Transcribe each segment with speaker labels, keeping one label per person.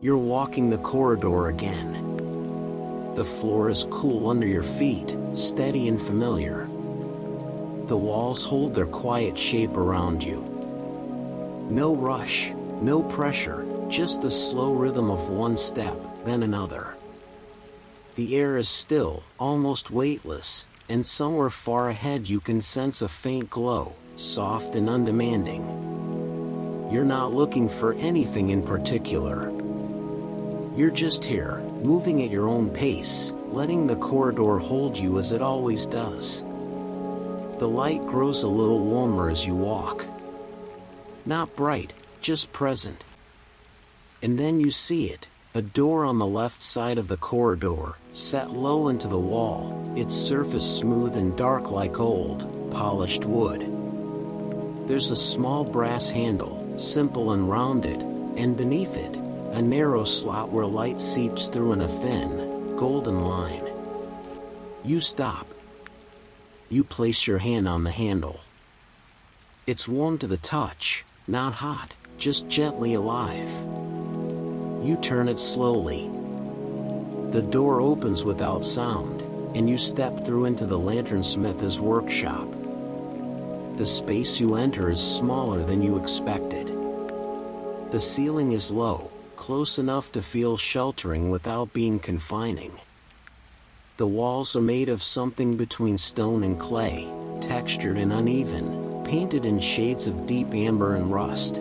Speaker 1: You're walking the corridor again. The floor is cool under your feet, steady and familiar. The walls hold their quiet shape around you. No rush, no pressure, just the slow rhythm of one step, then another. The air is still, almost weightless, and somewhere far ahead you can sense a faint glow, soft and undemanding. You're not looking for anything in particular. You're just here, moving at your own pace, letting the corridor hold you as it always does. The light grows a little warmer as you walk. Not bright, just present. And then you see it, a door on the left side of the corridor, set low into the wall, its surface smooth and dark like old, polished wood. There's a small brass handle, simple and rounded, and beneath it, a narrow slot where light seeps through in a thin, golden line. You stop. You place your hand on the handle. It's warm to the touch, not hot, just gently alive. You turn it slowly. The door opens without sound, and you step through into the lanternsmith's workshop. The space you enter is smaller than you expected. The ceiling is low, close enough to feel sheltering without being confining. The walls are made of something between stone and clay, textured and uneven, painted in shades of deep amber and rust.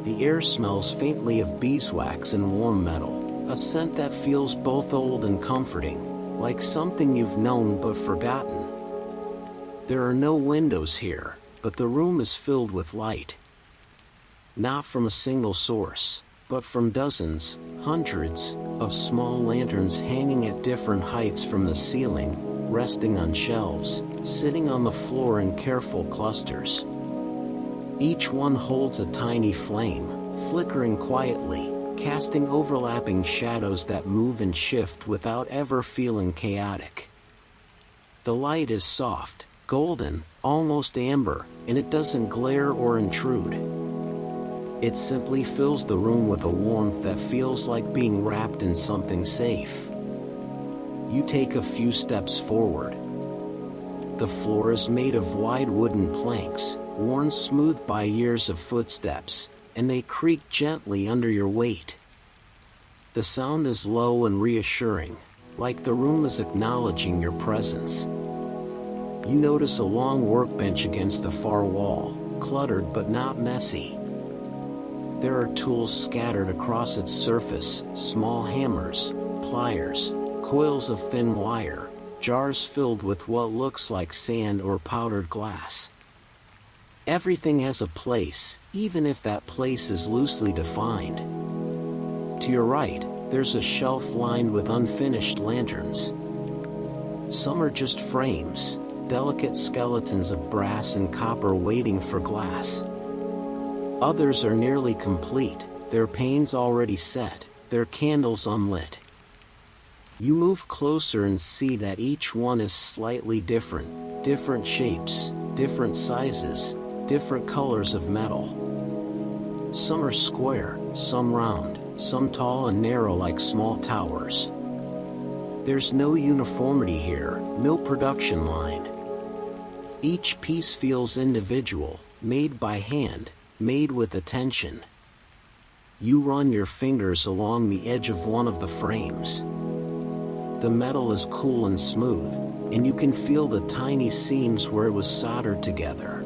Speaker 1: The air smells faintly of beeswax and warm metal, a scent that feels both old and comforting, like something you've known but forgotten. There are no windows here, but the room is filled with light. Not from a single source, but from dozens, hundreds, of small lanterns hanging at different heights from the ceiling, resting on shelves, sitting on the floor in careful clusters. Each one holds a tiny flame, flickering quietly, casting overlapping shadows that move and shift without ever feeling chaotic. The light is soft, golden, almost amber, and it doesn't glare or intrude. It simply fills the room with a warmth that feels like being wrapped in something safe. You take a few steps forward. The floor is made of wide wooden planks, worn smooth by years of footsteps, and they creak gently under your weight. The sound is low and reassuring, like the room is acknowledging your presence. You notice a long workbench against the far wall, cluttered but not messy. There are tools scattered across its surface, small hammers, pliers, coils of thin wire, jars filled with what looks like sand or powdered glass. Everything has a place, even if that place is loosely defined. To your right, there's a shelf lined with unfinished lanterns. Some are just frames, delicate skeletons of brass and copper waiting for glass. Others are nearly complete, their panes already set, their candles unlit. You move closer and see that each one is slightly different, different shapes, different sizes, different colors of metal. Some are square, some round, some tall and narrow like small towers. There's no uniformity here, no production line. Each piece feels individual, made by hand, made with attention. You run your fingers along the edge of one of the frames. The metal is cool and smooth, and you can feel the tiny seams where it was soldered together.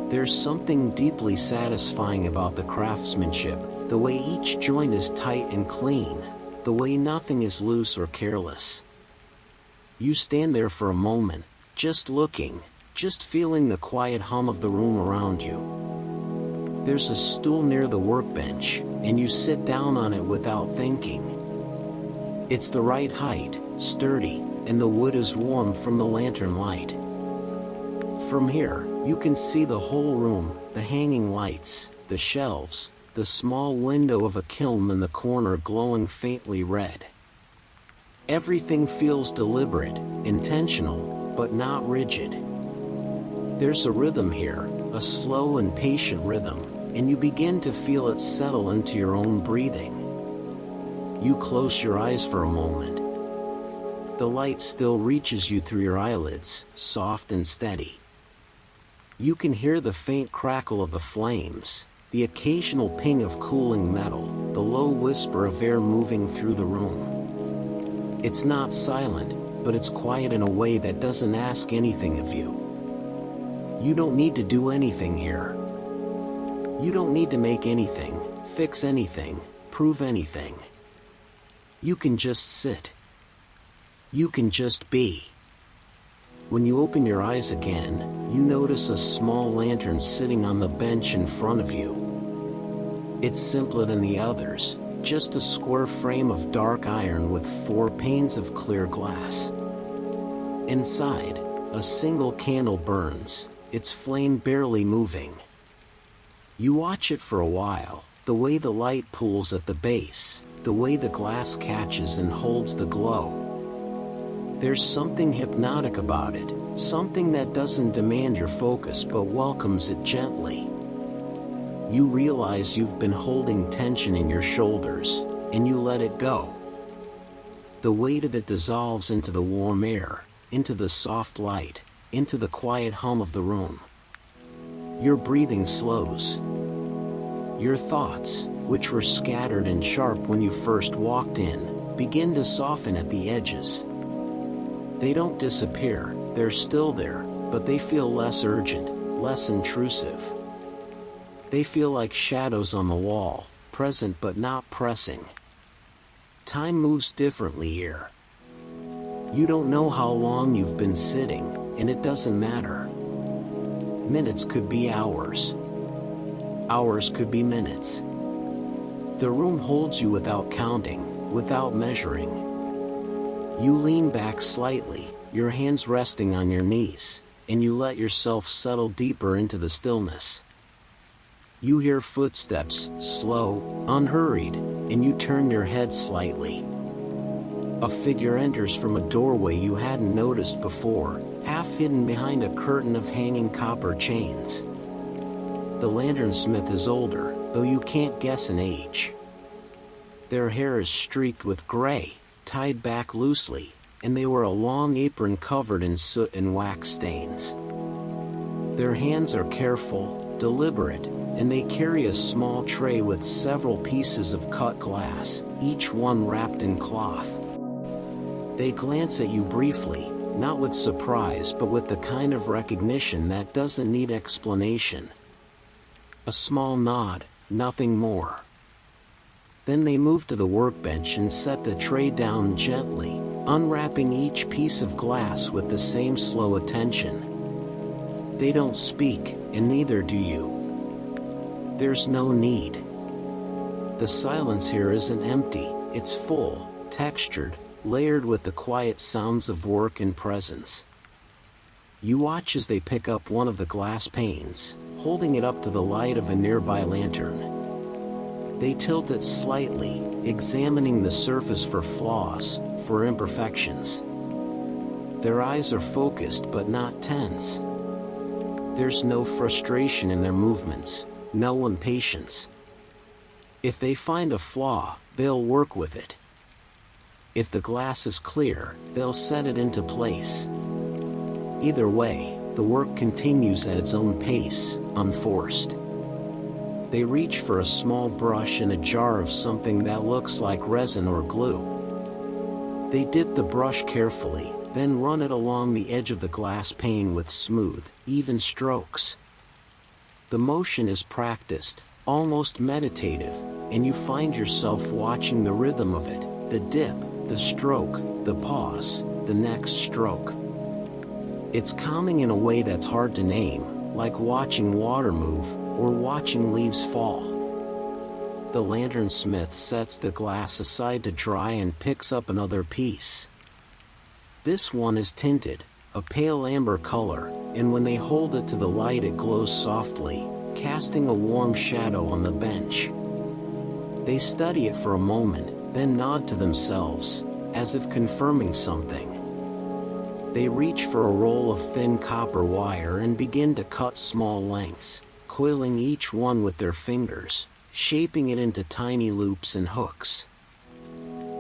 Speaker 1: There's something deeply satisfying about the craftsmanship, the way each joint is tight and clean, the way nothing is loose or careless. You stand there for a moment, just looking, just feeling the quiet hum of the room around you. There's a stool near the workbench, and you sit down on it without thinking. It's the right height, sturdy, and the wood is warm from the lantern light. From here, you can see the whole room, the hanging lights, the shelves, the small window of a kiln in the corner glowing faintly red. Everything feels deliberate, intentional, but not rigid. There's a rhythm here, a slow and patient rhythm, and you begin to feel it settle into your own breathing. You close your eyes for a moment. The light still reaches you through your eyelids, soft and steady. You can hear the faint crackle of the flames, the occasional ping of cooling metal, the low whisper of air moving through the room. It's not silent, but it's quiet in a way that doesn't ask anything of you. You don't need to do anything here. You don't need to make anything, fix anything, prove anything. You can just sit. You can just be. When you open your eyes again, you notice a small lantern sitting on the bench in front of you. It's simpler than the others, just a square frame of dark iron with 4 panes of clear glass. Inside, a single candle burns, its flame barely moving. You watch it for a while, the way the light pools at the base, the way the glass catches and holds the glow. There's something hypnotic about it, something that doesn't demand your focus but welcomes it gently. You realize you've been holding tension in your shoulders, and you let it go. The weight of it dissolves into the warm air, into the soft light, into the quiet hum of the room. Your breathing slows. Your thoughts, which were scattered and sharp when you first walked in, begin to soften at the edges. They don't disappear, they're still there, but they feel less urgent, less intrusive. They feel like shadows on the wall, present but not pressing. Time moves differently here. You don't know how long you've been sitting, and it doesn't matter. Minutes could be hours. Hours could be minutes. The room holds you without counting, without measuring. You lean back slightly, your hands resting on your knees, and you let yourself settle deeper into the stillness. You hear footsteps, slow, unhurried, and you turn your head slightly. A figure enters from a doorway you hadn't noticed before, half hidden behind a curtain of hanging copper chains. The lanternsmith is older, though you can't guess an age. Their hair is streaked with gray, tied back loosely, and they wear a long apron covered in soot and wax stains. Their hands are careful, deliberate, and they carry a small tray with several pieces of cut glass, each one wrapped in cloth. They glance at you briefly, not with surprise but with the kind of recognition that doesn't need explanation. A small nod, nothing more. Then they move to the workbench and set the tray down gently, unwrapping each piece of glass with the same slow attention. They don't speak, and neither do you. There's no need. The silence here isn't empty, it's full, textured, layered with the quiet sounds of work and presence. You watch as they pick up one of the glass panes, holding it up to the light of a nearby lantern. They tilt it slightly, examining the surface for flaws, for imperfections. Their eyes are focused but not tense. There's no frustration in their movements, no impatience. If they find a flaw, they'll work with it. If the glass is clear, they'll set it into place. Either way, the work continues at its own pace, unforced. They reach for a small brush and a jar of something that looks like resin or glue. They dip the brush carefully, then run it along the edge of the glass pane with smooth, even strokes. The motion is practiced, almost meditative, and you find yourself watching the rhythm of it, the dip, the stroke, the pause, the next stroke. It's calming in a way that's hard to name, like watching water move, or watching leaves fall. The lanternsmith sets the glass aside to dry and picks up another piece. This one is tinted, a pale amber color, and when they hold it to the light it glows softly, casting a warm shadow on the bench. They study it for a moment, then nod to themselves, as if confirming something. They reach for a roll of thin copper wire and begin to cut small lengths, coiling each one with their fingers, shaping it into tiny loops and hooks.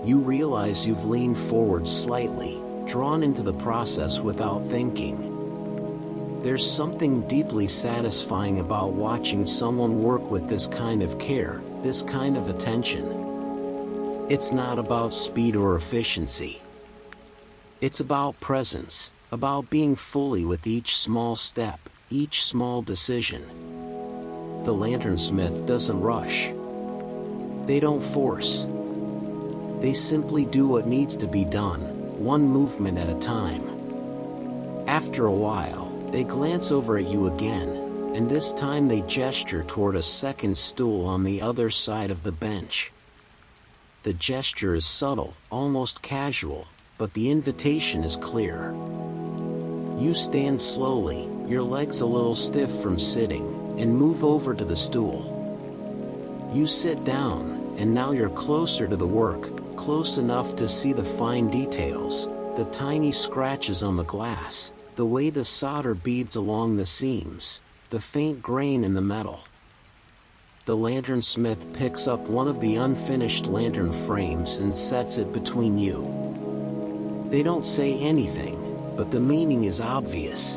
Speaker 1: You realize you've leaned forward slightly, drawn into the process without thinking. There's something deeply satisfying about watching someone work with this kind of care, this kind of attention. It's not about speed or efficiency. It's about presence, about being fully with each small step, each small decision. The lanternsmith doesn't rush. They don't force. They simply do what needs to be done, one movement at a time. After a while, they glance over at you again, and this time they gesture toward a second stool on the other side of the bench. The gesture is subtle, almost casual, but the invitation is clear. You stand slowly, your legs a little stiff from sitting, and move over to the stool. You sit down, and now you're closer to the work, close enough to see the fine details, the tiny scratches on the glass, the way the solder beads along the seams, the faint grain in the metal. The lanternsmith picks up one of the unfinished lantern frames and sets it between you. They don't say anything, but the meaning is obvious.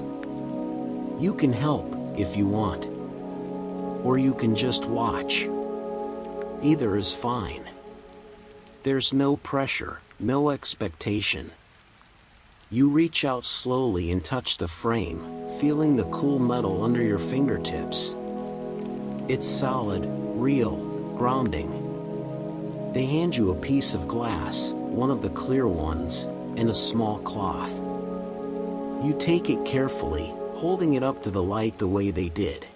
Speaker 1: You can help, if you want. Or you can just watch. Either is fine. There's no pressure, no expectation. You reach out slowly and touch the frame, feeling the cool metal under your fingertips. It's solid, real, grounding. They hand you a piece of glass, one of the clear ones, and a small cloth. You take it carefully, holding it up to the light the way they did.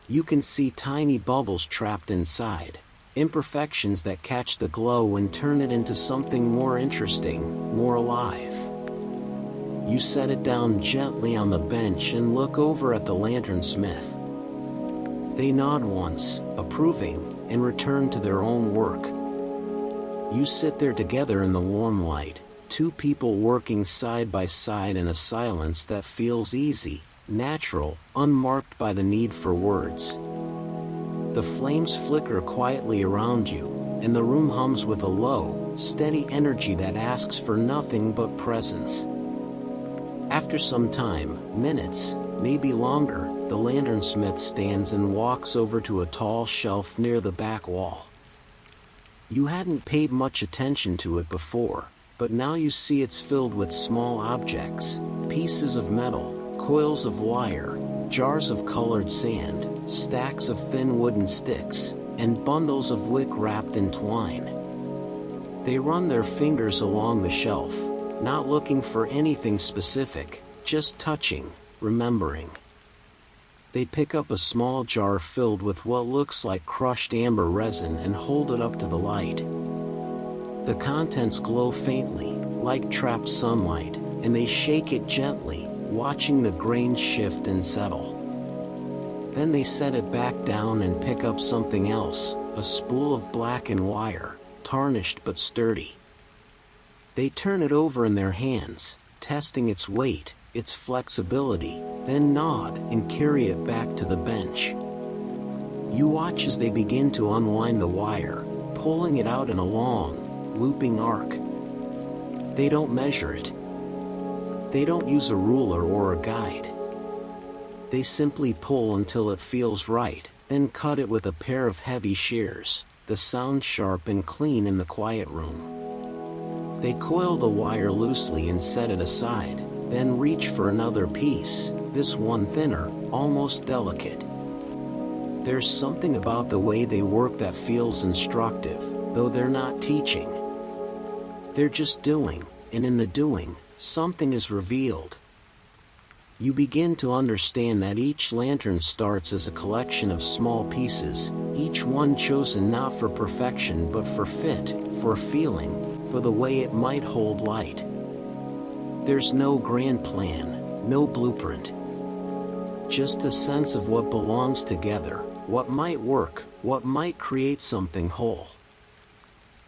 Speaker 1: You can see tiny bubbles trapped inside, imperfections that catch the glow and turn it into something more interesting, more alive. You set it down gently on the bench and look over at the lanternsmith. They nod once, approving, and return to their own work. You sit there together in the warm light, two people working side by side in a silence that feels easy, natural, unmarked by the need for words. The flames flicker quietly around you, and the room hums with a low, steady energy that asks for nothing but presence. After some time, minutes, maybe longer, the lanternsmith stands and walks over to a tall shelf near the back wall. You hadn't paid much attention to it before, but now you see it's filled with small objects, pieces of metal, coils of wire, jars of colored sand, stacks of thin wooden sticks, and bundles of wick wrapped in twine. They run their fingers along the shelf, not looking for anything specific, just touching, remembering. They pick up a small jar filled with what looks like crushed amber resin and hold it up to the light. The contents glow faintly, like trapped sunlight, and they shake it gently, watching the grains shift and settle. Then they set it back down and pick up something else, a spool of blackened wire, tarnished but sturdy. They turn it over in their hands, testing its weight, its flexibility, then nod and carry it back to the bench. You watch as they begin to unwind the wire, pulling it out in a long, looping arc. They don't measure it. They don't use a ruler or a guide. They simply pull until it feels right, then cut it with a pair of heavy shears, the sound sharp and clean in the quiet room. They coil the wire loosely and set it aside, then reach for another piece, this one thinner, almost delicate. There's something about the way they work that feels instructive, though they're not teaching. They're just doing, and in the doing, something is revealed. You begin to understand that each lantern starts as a collection of small pieces, each one chosen not for perfection but for fit, for feeling, for the way it might hold light. There's no grand plan, no blueprint. Just a sense of what belongs together, what might work, what might create something whole.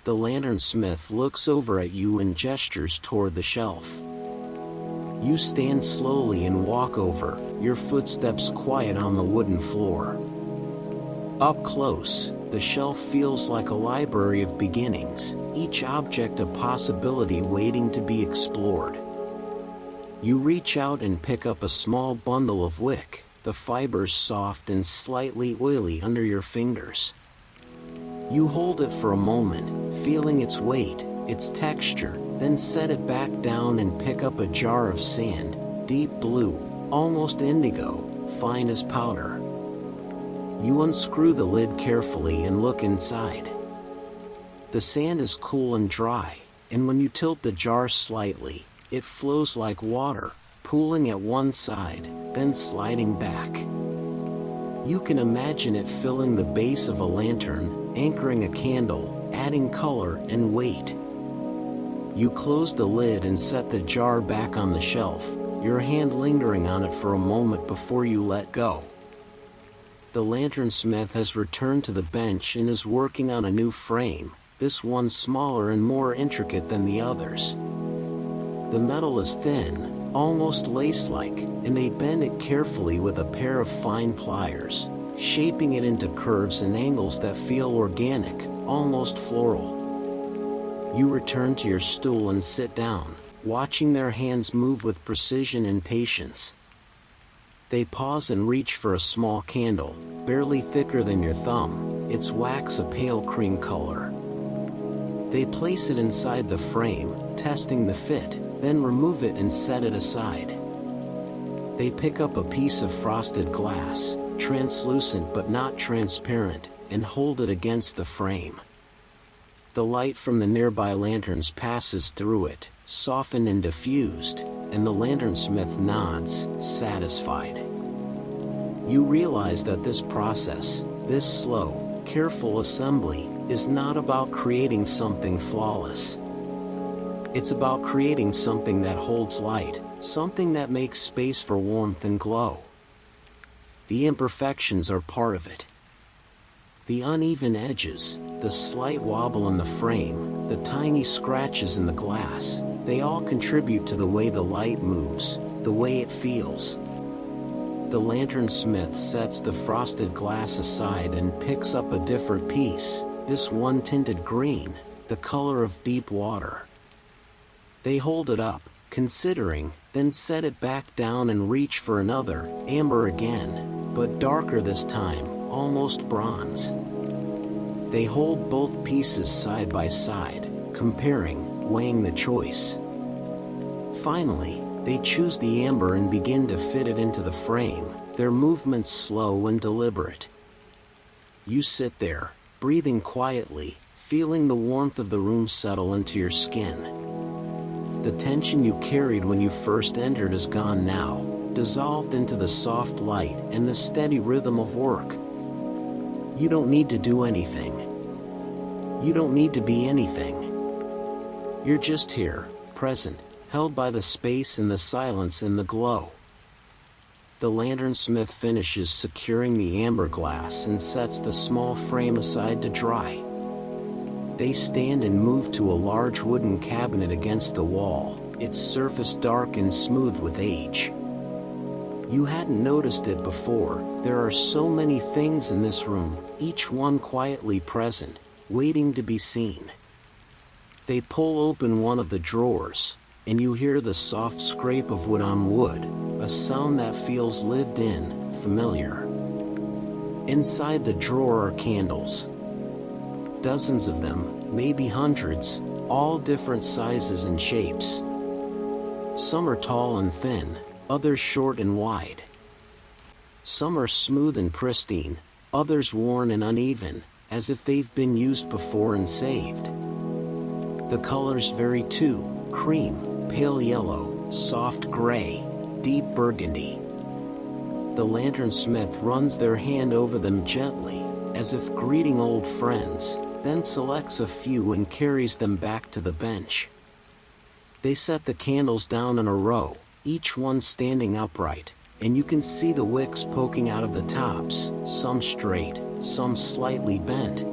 Speaker 1: The lanternsmith looks over at you and gestures toward the shelf. You stand slowly and walk over, your footsteps quiet on the wooden floor. Up close, the shelf feels like a library of beginnings, each object a possibility waiting to be explored. You reach out and pick up a small bundle of wick, the fibers soft and slightly oily under your fingers. You hold it for a moment, feeling its weight, its texture, then set it back down and pick up a jar of sand, deep blue, almost indigo, fine as powder. You unscrew the lid carefully and look inside. The sand is cool and dry, and when you tilt the jar slightly, it flows like water, pooling at one side, then sliding back. You can imagine it filling the base of a lantern, anchoring a candle, adding color and weight. You close the lid and set the jar back on the shelf, your hand lingering on it for a moment before you let go. The lanternsmith has returned to the bench and is working on a new frame, this one smaller and more intricate than the others. The metal is thin, almost lace-like, and they bend it carefully with a pair of fine pliers, shaping it into curves and angles that feel organic, almost floral. You return to your stool and sit down, watching their hands move with precision and patience. They pause and reach for a small candle, barely thicker than your thumb, its wax a pale cream color. They place it inside the frame, testing the fit, then remove it and set it aside. They pick up a piece of frosted glass, translucent but not transparent, and hold it against the frame. The light from the nearby lanterns passes through it, softened and diffused, and the lanternsmith nods, satisfied. You realize that this process, this slow, careful assembly, is not about creating something flawless. It's about creating something that holds light, something that makes space for warmth and glow. The imperfections are part of it. The uneven edges, the slight wobble in the frame, the tiny scratches in the glass, they all contribute to the way the light moves, the way it feels. The lanternsmith sets the frosted glass aside and picks up a different piece, this one tinted green, the color of deep water. They hold it up, considering, then set it back down and reach for another, amber again, but darker this time, almost bronze. They hold both pieces side by side, comparing, weighing the choice. Finally, they choose the amber and begin to fit it into the frame, their movements slow and deliberate. You sit there, breathing quietly, feeling the warmth of the room settle into your skin. The tension you carried when you first entered is gone now, dissolved into the soft light and the steady rhythm of work. You don't need to do anything. You don't need to be anything. You're just here, present, held by the space and the silence and the glow. The lanternsmith finishes securing the amber glass and sets the small frame aside to dry. They stand and move to a large wooden cabinet against the wall, its surface dark and smooth with age. You hadn't noticed it before, there are so many things in this room, each one quietly present, waiting to be seen. They pull open one of the drawers, and you hear the soft scrape of wood on wood, a sound that feels lived in, familiar. Inside the drawer are candles. Dozens of them, maybe hundreds, all different sizes and shapes. Some are tall and thin, others short and wide. Some are smooth and pristine, others worn and uneven, as if they've been used before and saved. The colors vary too: cream, pale yellow, soft gray, deep burgundy. The lanternsmith runs their hand over them gently, as if greeting old friends, then selects a few and carries them back to the bench. They set the candles down in a row, each one standing upright, and you can see the wicks poking out of the tops, some straight, some slightly bent.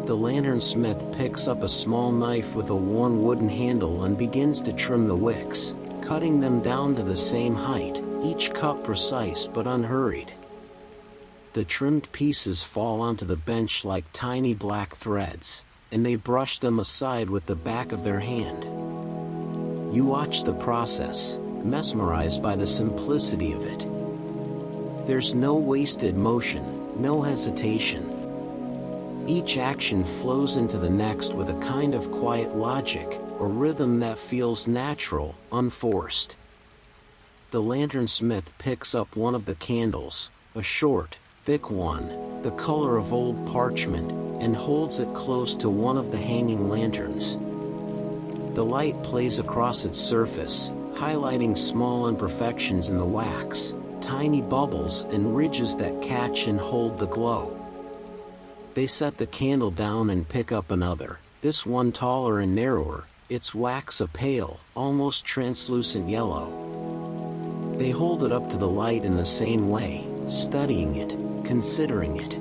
Speaker 1: The lanternsmith picks up a small knife with a worn wooden handle and begins to trim the wicks, cutting them down to the same height, each cut precise but unhurried. The trimmed pieces fall onto the bench like tiny black threads, and they brush them aside with the back of their hand. You watch the process, mesmerized by the simplicity of it. There's no wasted motion, no hesitation. Each action flows into the next with a kind of quiet logic, or rhythm that feels natural, unforced. The lanternsmith picks up one of the candles, a short, thick one, the color of old parchment, and holds it close to one of the hanging lanterns. The light plays across its surface, highlighting small imperfections in the wax, tiny bubbles and ridges that catch and hold the glow. They set the candle down and pick up another, this one taller and narrower, its wax a pale, almost translucent yellow. They hold it up to the light in the same way, studying it, considering it.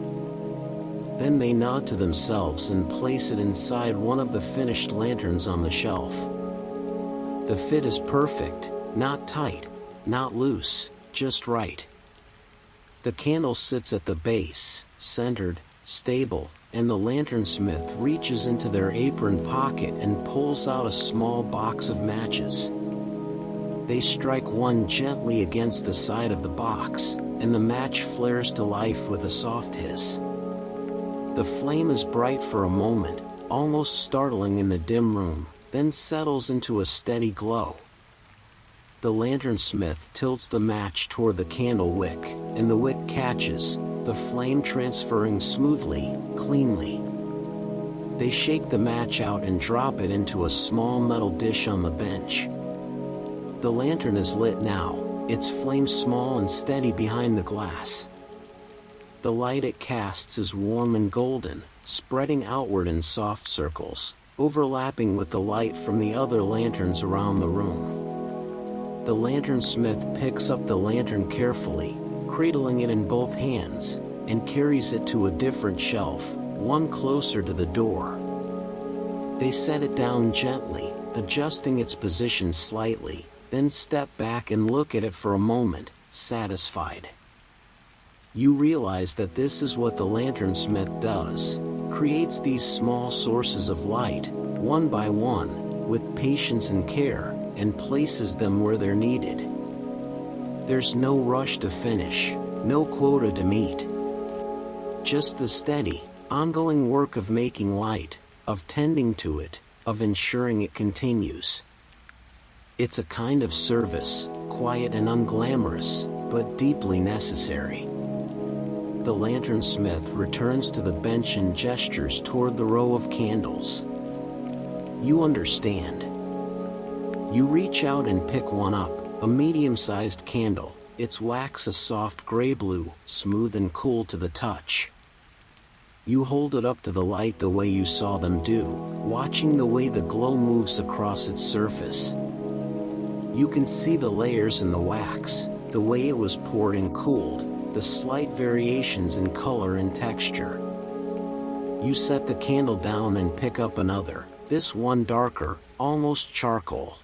Speaker 1: Then they nod to themselves and place it inside one of the finished lanterns on the shelf. The fit is perfect, not tight, not loose, just right. The candle sits at the base, centered, stable, and the lanternsmith reaches into their apron pocket and pulls out a small box of matches. They strike one gently against the side of the box, and the match flares to life with a soft hiss. The flame is bright for a moment, almost startling in the dim room, then settles into a steady glow. The lanternsmith tilts the match toward the candle wick, and the wick catches, the flame transferring smoothly, cleanly. They shake the match out and drop it into a small metal dish on the bench. The lantern is lit now, its flame small and steady behind the glass. The light it casts is warm and golden, spreading outward in soft circles, overlapping with the light from the other lanterns around the room. The lanternsmith picks up the lantern carefully, cradling it in both hands, and carries it to a different shelf, one closer to the door. They set it down gently, adjusting its position slightly, then step back and look at it for a moment, satisfied. You realize that this is what the lanternsmith does, creates these small sources of light, one by one, with patience and care, and places them where they're needed. There's no rush to finish, no quota to meet. Just the steady, ongoing work of making light, of tending to it, of ensuring it continues. It's a kind of service, quiet and unglamorous, but deeply necessary. The lanternsmith returns to the bench and gestures toward the row of candles. You understand. You reach out and pick one up, a medium-sized candle, its wax a soft gray-blue, smooth and cool to the touch. You hold it up to the light the way you saw them do, watching the way the glow moves across its surface. You can see the layers in the wax, the way it was poured and cooled, the slight variations in color and texture. You set the candle down and pick up another, this one darker, almost charcoal.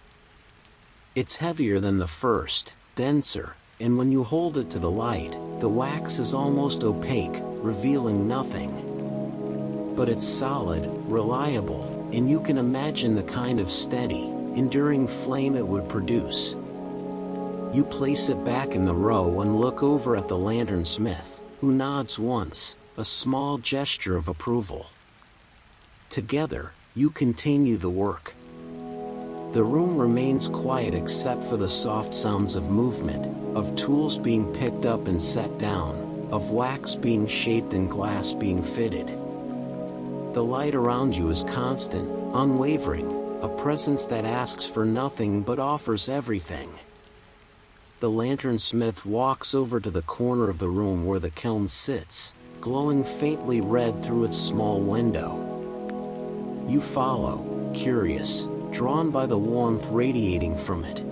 Speaker 1: It's heavier than the first, denser, and when you hold it to the light, the wax is almost opaque, revealing nothing. But it's solid, reliable, and you can imagine the kind of steady, enduring flame it would produce. You place it back in the row and look over at the lanternsmith, who nods once, a small gesture of approval. Together, you continue the work. The room remains quiet except for the soft sounds of movement, of tools being picked up and set down, of wax being shaped and glass being fitted. The light around you is constant, unwavering, a presence that asks for nothing but offers everything. The lanternsmith walks over to the corner of the room where the kiln sits, glowing faintly red through its small window. You follow, curious, drawn by the warmth radiating from it.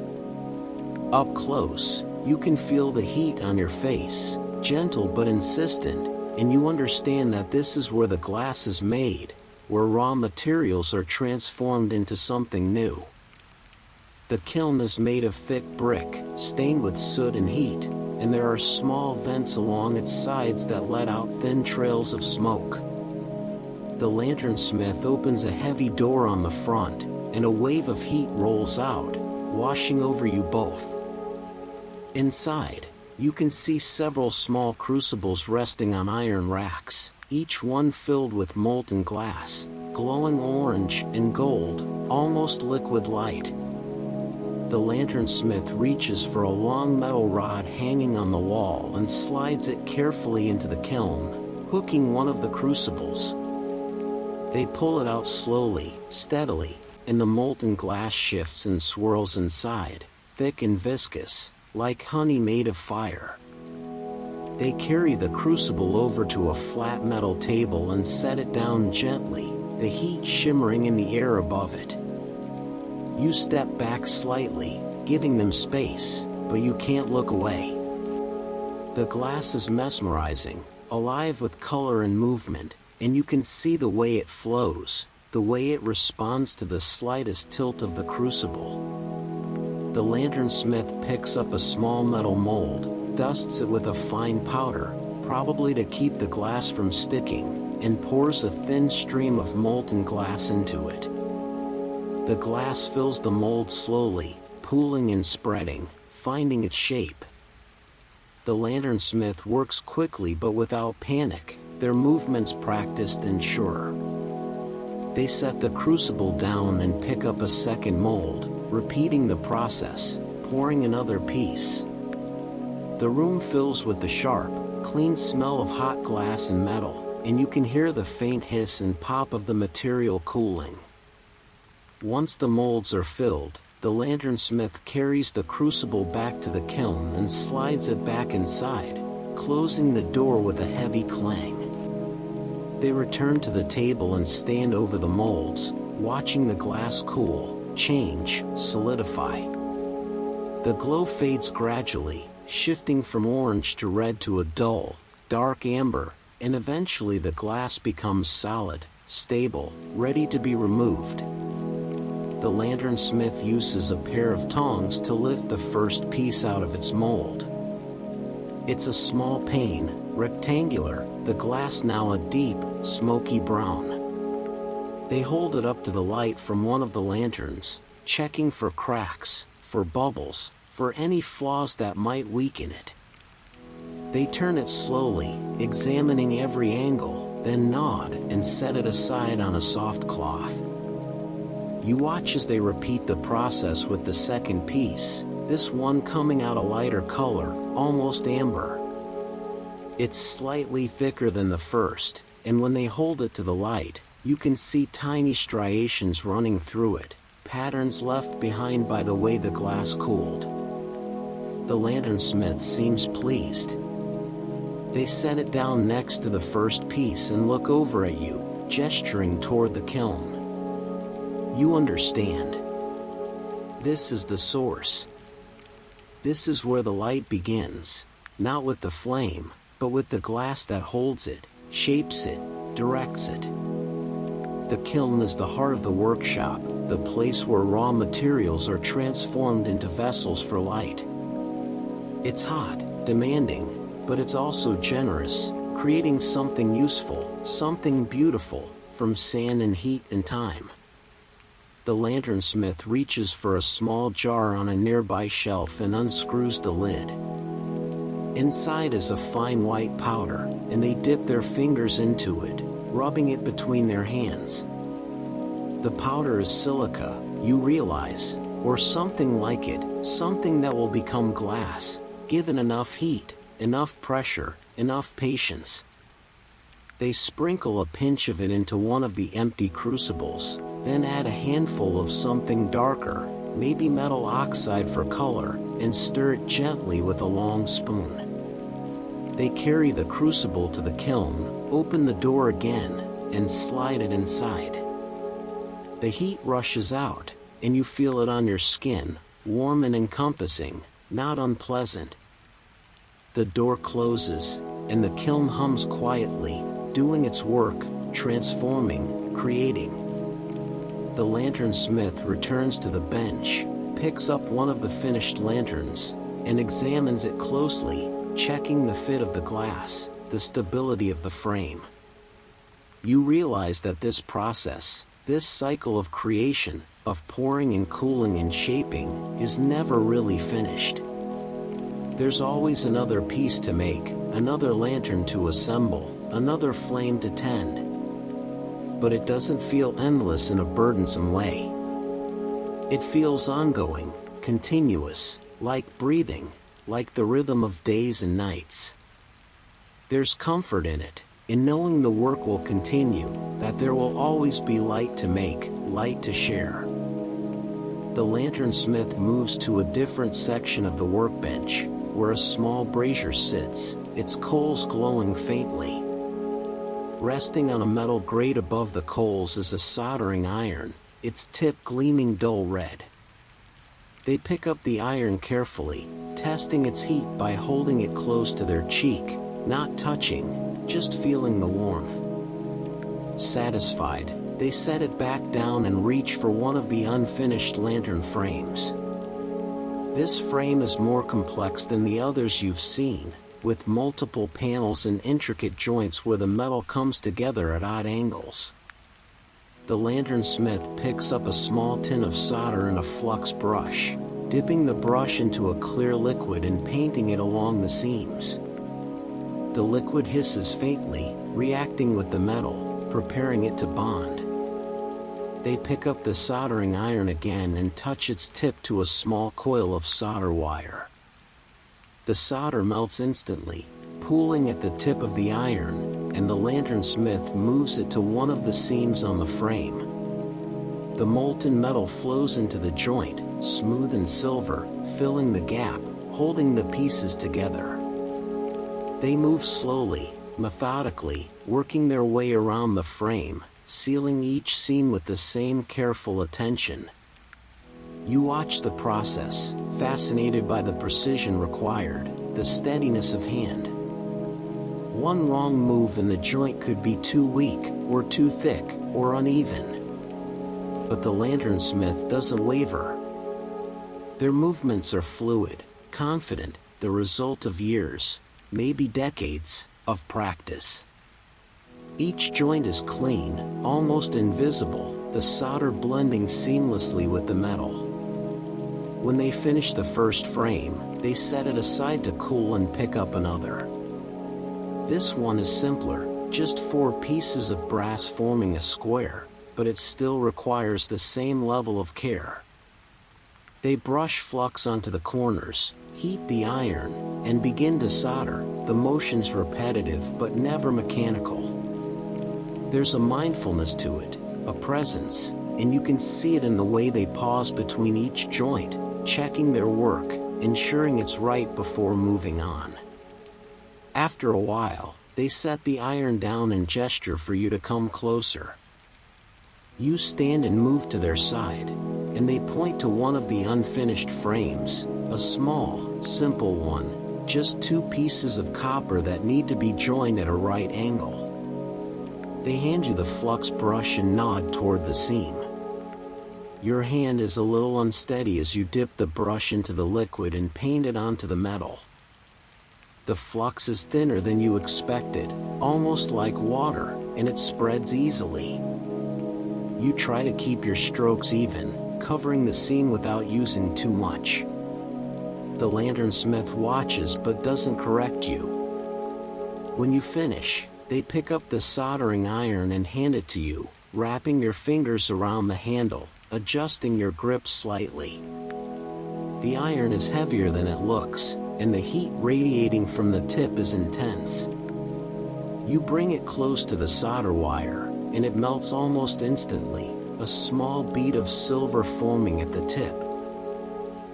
Speaker 1: Up close, you can feel the heat on your face, gentle but insistent, and you understand that this is where the glass is made, where raw materials are transformed into something new. The kiln is made of thick brick, stained with soot and heat, and there are small vents along its sides that let out thin trails of smoke. The lanternsmith opens a heavy door on the front, and a wave of heat rolls out, washing over you both. Inside, you can see several small crucibles resting on iron racks, each one filled with molten glass, glowing orange and gold, almost liquid light. The lanternsmith reaches for a long metal rod hanging on the wall and slides it carefully into the kiln, hooking one of the crucibles. They pull it out slowly, steadily, and the molten glass shifts and swirls inside, thick and viscous, like honey made of fire. They carry the crucible over to a flat metal table and set it down gently, the heat shimmering in the air above it. You step back slightly, giving them space, but you can't look away. The glass is mesmerizing, alive with color and movement, and you can see the way it flows, the way it responds to the slightest tilt of the crucible. The lanternsmith picks up a small metal mold, dusts it with a fine powder, probably to keep the glass from sticking, and pours a thin stream of molten glass into it. The glass fills the mold slowly, pooling and spreading, finding its shape. The lanternsmith works quickly but without panic, their movements practiced and sure. They set the crucible down and pick up a second mold, repeating the process, pouring another piece. The room fills with the sharp, clean smell of hot glass and metal, and you can hear the faint hiss and pop of the material cooling. Once the molds are filled, the lanternsmith carries the crucible back to the kiln and slides it back inside, closing the door with a heavy clang. They return to the table and stand over the molds, watching the glass cool, change, solidify. The glow fades gradually, shifting from orange to red to a dull, dark amber, and eventually the glass becomes solid, stable, ready to be removed. The lanternsmith uses a pair of tongs to lift the first piece out of its mold. It's a small pane, rectangular, the glass now a deep, smoky brown. They hold it up to the light from one of the lanterns, checking for cracks, for bubbles, for any flaws that might weaken it. They turn it slowly, examining every angle, then nod and set it aside on a soft cloth. You watch as they repeat the process with the second piece, this one coming out a lighter color, almost amber. It's slightly thicker than the first, and when they hold it to the light, you can see tiny striations running through it, patterns left behind by the way the glass cooled. The lanternsmith seems pleased. They set it down next to the first piece and look over at you, gesturing toward the kiln. You understand. This is the source. This is where the light begins, not with the flame, but with the glass that holds it, shapes it, directs it. The kiln is the heart of the workshop, the place where raw materials are transformed into vessels for light. It's hot, demanding, but it's also generous, creating something useful, something beautiful, from sand and heat and time. The lanternsmith reaches for a small jar on a nearby shelf and unscrews the lid. Inside is a fine white powder, and they dip their fingers into it, rubbing it between their hands. The powder is silica, you realize, or something like it, something that will become glass, given enough heat, enough pressure, enough patience. They sprinkle a pinch of it into one of the empty crucibles, then add a handful of something darker, maybe metal oxide for color, and stir it gently with a long spoon. They carry the crucible to the kiln, open the door again, and slide it inside. The heat rushes out, and you feel it on your skin, warm and encompassing, not unpleasant. The door closes, and the kiln hums quietly, doing its work, transforming, creating. The lanternsmith returns to the bench, picks up one of the finished lanterns and examines it closely, checking the fit of the glass, the stability of the frame. You realize that this process, this cycle of creation, of pouring and cooling and shaping, is never really finished. There's always another piece to make, another lantern to assemble, another flame to tend. But it doesn't feel endless in a burdensome way. It feels ongoing, continuous, like breathing, like the rhythm of days and nights. There's comfort in it, in knowing the work will continue, that there will always be light to make, light to share. The lanternsmith moves to a different section of the workbench, where a small brazier sits, its coals glowing faintly. Resting on a metal grate above the coals is a soldering iron, its tip gleaming dull red. They pick up the iron carefully, testing its heat by holding it close to their cheek, not touching, just feeling the warmth. Satisfied, they set it back down and reach for one of the unfinished lantern frames. This frame is more complex than the others you've seen, with multiple panels and intricate joints where the metal comes together at odd angles. The lanternsmith picks up a small tin of solder and a flux brush, dipping the brush into a clear liquid and painting it along the seams. The liquid hisses faintly, reacting with the metal, preparing it to bond. They pick up the soldering iron again and touch its tip to a small coil of solder wire. The solder melts instantly, pooling at the tip of the iron, and the lanternsmith moves it to one of the seams on the frame. The molten metal flows into the joint, smooth and silver, filling the gap, holding the pieces together. They move slowly, methodically, working their way around the frame, sealing each seam with the same careful attention. You watch the process, fascinated by the precision required, the steadiness of hand. One wrong move and the joint could be too weak, or too thick, or uneven. But the lanternsmith doesn't waver. Their movements are fluid, confident, the result of years, maybe decades, of practice. Each joint is clean, almost invisible, the solder blending seamlessly with the metal. When they finish the first frame, they set it aside to cool and pick up another. This one is simpler, just 4 pieces of brass forming a square, but it still requires the same level of care. They brush flux onto the corners, heat the iron, and begin to solder, the motions repetitive but never mechanical. There's a mindfulness to it, a presence, and you can see it in the way they pause between each joint, checking their work, ensuring it's right before moving on. After a while, they set the iron down and gesture for you to come closer. You stand and move to their side, and they point to one of the unfinished frames, a small, simple one, just 2 pieces of copper that need to be joined at a right angle. They hand you the flux brush and nod toward the seam. Your hand is a little unsteady as you dip the brush into the liquid and paint it onto the metal. The flux is thinner than you expected, almost like water, and it spreads easily. You try to keep your strokes even, covering the seam without using too much. The lanternsmith watches but doesn't correct you. When you finish, they pick up the soldering iron and hand it to you, wrapping your fingers around the handle, adjusting your grip slightly. The iron is heavier than it looks, and the heat radiating from the tip is intense. You bring it close to the solder wire, and it melts almost instantly, a small bead of silver forming at the tip.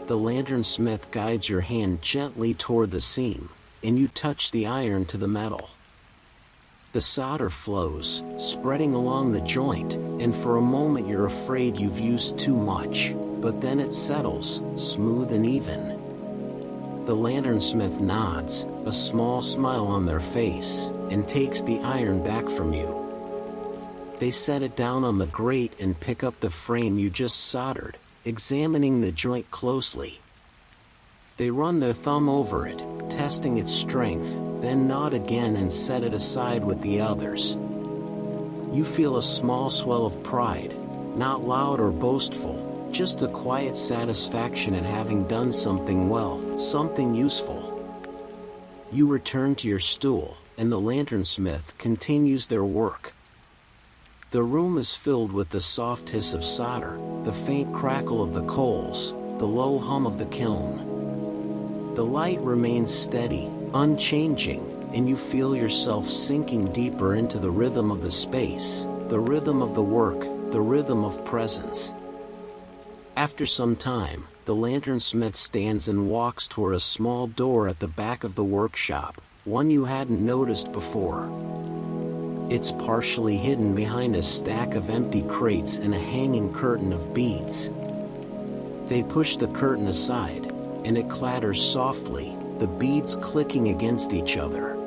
Speaker 1: The lanternsmith guides your hand gently toward the seam, and you touch the iron to the metal. The solder flows, spreading along the joint, and for a moment you're afraid you've used too much, but then it settles, smooth and even. The lanternsmith nods, a small smile on their face, and takes the iron back from you. They set it down on the grate and pick up the frame you just soldered, examining the joint closely. They run their thumb over it, testing its strength, then nod again and set it aside with the others. You feel a small swell of pride, not loud or boastful, just a quiet satisfaction at having done something well, something useful. You return to your stool, and the lanternsmith continues their work. The room is filled with the soft hiss of solder, the faint crackle of the coals, the low hum of the kiln. The light remains steady, unchanging, and you feel yourself sinking deeper into the rhythm of the space, the rhythm of the work, the rhythm of presence. After some time, the lanternsmith stands and walks toward a small door at the back of the workshop, one you hadn't noticed before. It's partially hidden behind a stack of empty crates and a hanging curtain of beads. They push the curtain aside, and it clatters softly, the beads clicking against each other.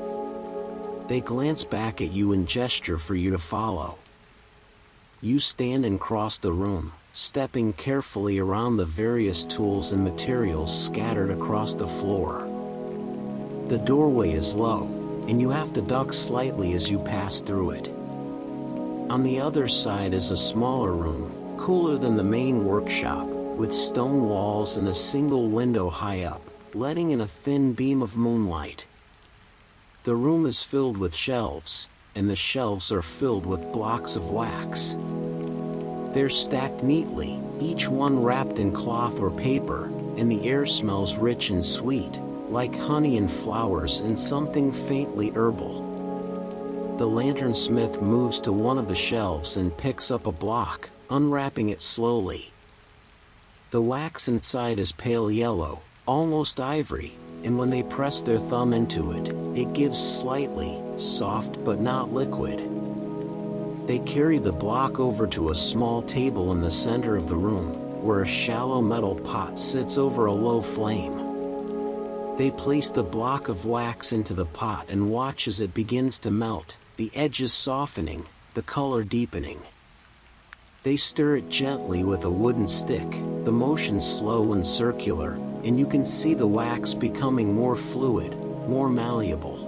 Speaker 1: They glance back at you and gesture for you to follow. You stand and cross the room, stepping carefully around the various tools and materials scattered across the floor. The doorway is low, and you have to duck slightly as you pass through it. On the other side is a smaller room, cooler than the main workshop, with stone walls and a single window high up, letting in a thin beam of moonlight. The room is filled with shelves, and the shelves are filled with blocks of wax. They're stacked neatly, each one wrapped in cloth or paper, and the air smells rich and sweet, like honey and flowers and something faintly herbal. The lanternsmith moves to one of the shelves and picks up a block, unwrapping it slowly. The wax inside is pale yellow, almost ivory, and when they press their thumb into it, it gives slightly, soft but not liquid. They carry the block over to a small table in the center of the room, where a shallow metal pot sits over a low flame. They place the block of wax into the pot and watch as it begins to melt, the edges softening, the color deepening. They stir it gently with a wooden stick, the motion slow and circular, and you can see the wax becoming more fluid, more malleable.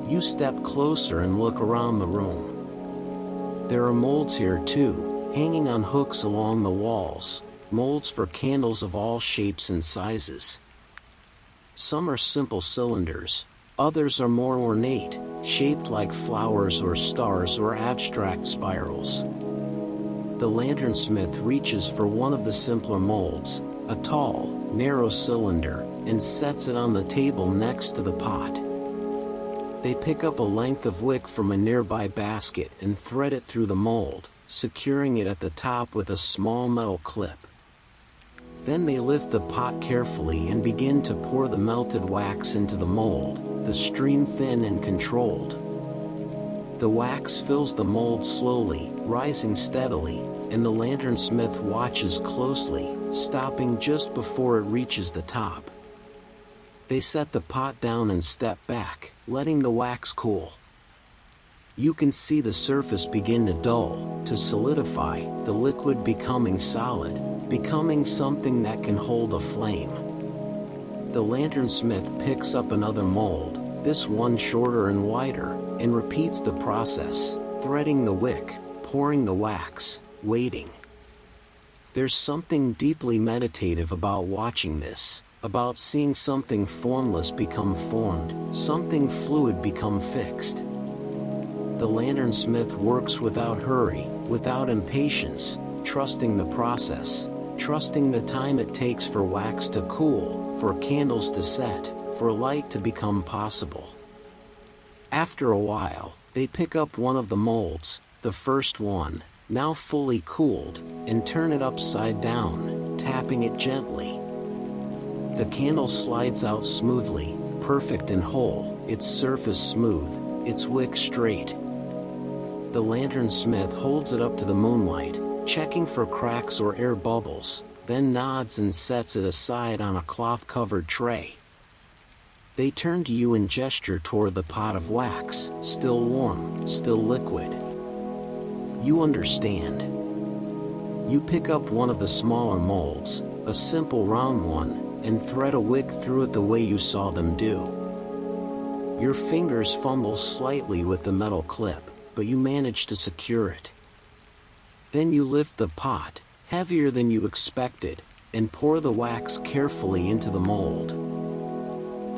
Speaker 1: You step closer and look around the room. There are molds here too, hanging on hooks along the walls, molds for candles of all shapes and sizes. Some are simple cylinders, others are more ornate, shaped like flowers or stars or abstract spirals. The lanternsmith reaches for one of the simpler molds, a tall, narrow cylinder, and sets it on the table next to the pot. They pick up a length of wick from a nearby basket and thread it through the mold, securing it at the top with a small metal clip. Then they lift the pot carefully and begin to pour the melted wax into the mold, the stream thin and controlled. The wax fills the mold slowly, rising steadily, and the lanternsmith watches closely, stopping just before it reaches the top. They set the pot down and step back, letting the wax cool. You can see the surface begin to dull, to solidify, the liquid becoming solid, becoming something that can hold a flame. The lanternsmith picks up another mold, this one shorter and wider, and repeats the process, threading the wick, pouring the wax, waiting. There's something deeply meditative about watching this, about seeing something formless become formed, something fluid become fixed. The lanternsmith works without hurry, without impatience, trusting the process, trusting the time it takes for wax to cool, for candles to set, for light to become possible. After a while, they pick up one of the molds, the first one, now fully cooled, and turn it upside down, tapping it gently. The candle slides out smoothly, perfect and whole, its surface smooth, its wick straight. The lanternsmith holds it up to the moonlight, checking for cracks or air bubbles, then nods and sets it aside on a cloth-covered tray. They turn to you and gesture toward the pot of wax, still warm, still liquid. You understand. You pick up one of the smaller molds, a simple round one, and thread a wick through it the way you saw them do. Your fingers fumble slightly with the metal clip, but you manage to secure it. Then you lift the pot, heavier than you expected, and pour the wax carefully into the mold.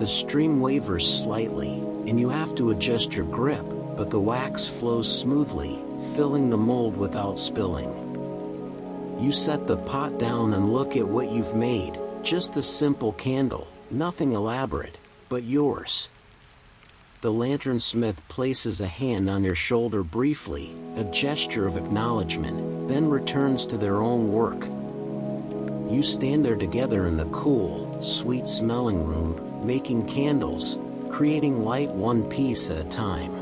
Speaker 1: The stream wavers slightly, and you have to adjust your grip, but the wax flows smoothly, filling the mold without spilling. You set the pot down and look at what you've made, just a simple candle, nothing elaborate, but yours. The lanternsmith places a hand on your shoulder briefly, a gesture of acknowledgement, then returns to their own work. You stand there together in the cool, sweet-smelling room, making candles, creating light one piece at a time.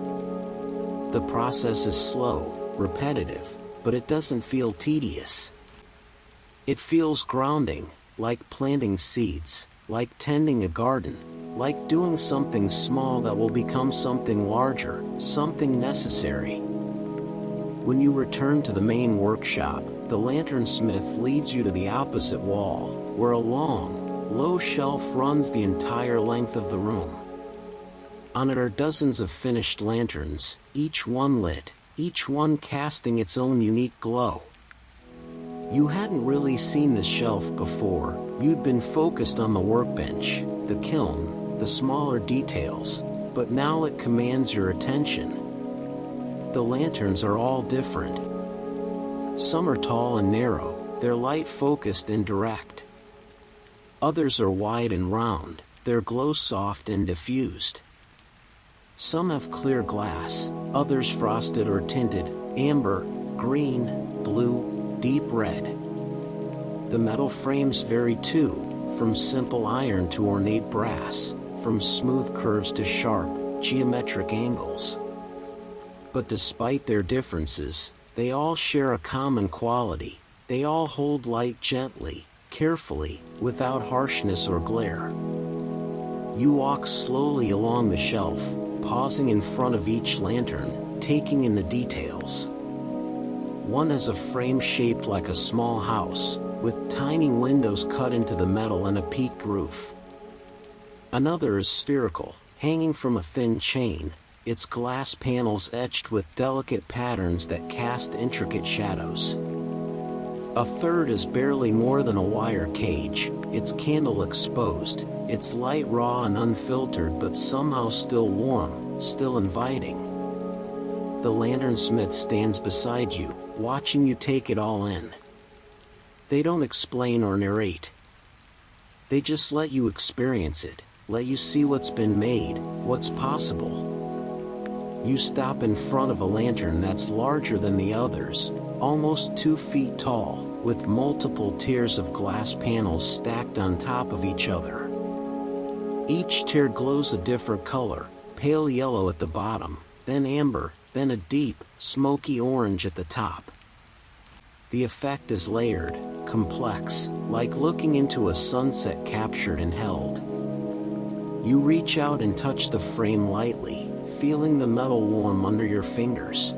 Speaker 1: The process is slow, repetitive, but it doesn't feel tedious. It feels grounding, like planting seeds, like tending a garden, like doing something small that will become something larger, something necessary. When you return to the main workshop, the lanternsmith leads you to the opposite wall, where a long, low shelf runs the entire length of the room. On it are dozens of finished lanterns, each one lit, each one casting its own unique glow. You hadn't really seen this shelf before. You'd been focused on the workbench, the kiln, the smaller details, but now it commands your attention. The lanterns are all different. Some are tall and narrow, their light focused and direct. Others are wide and round, their glow soft and diffused. Some have clear glass, others frosted or tinted, amber, green, blue, deep red. The metal frames vary too, from simple iron to ornate brass, from smooth curves to sharp, geometric angles. But despite their differences, they all share a common quality. They all hold light gently, carefully, without harshness or glare. You walk slowly along the shelf, pausing in front of each lantern, taking in the details. One has a frame shaped like a small house, with tiny windows cut into the metal and a peaked roof. Another is spherical, hanging from a thin chain, its glass panels etched with delicate patterns that cast intricate shadows. A third is barely more than a wire cage, its candle exposed, its light raw and unfiltered but somehow still warm, still inviting. The lanternsmith stands beside you, watching you take it all in. They don't explain or narrate. They just let you experience it, let you see what's been made, what's possible. You stop in front of a lantern that's larger than the others, almost 2 feet tall, with multiple tiers of glass panels stacked on top of each other. Each tier glows a different color, pale yellow at the bottom, then amber, then a deep, smoky orange at the top. The effect is layered, complex, like looking into a sunset captured and held. You reach out and touch the frame lightly, feeling the metal warm under your fingers.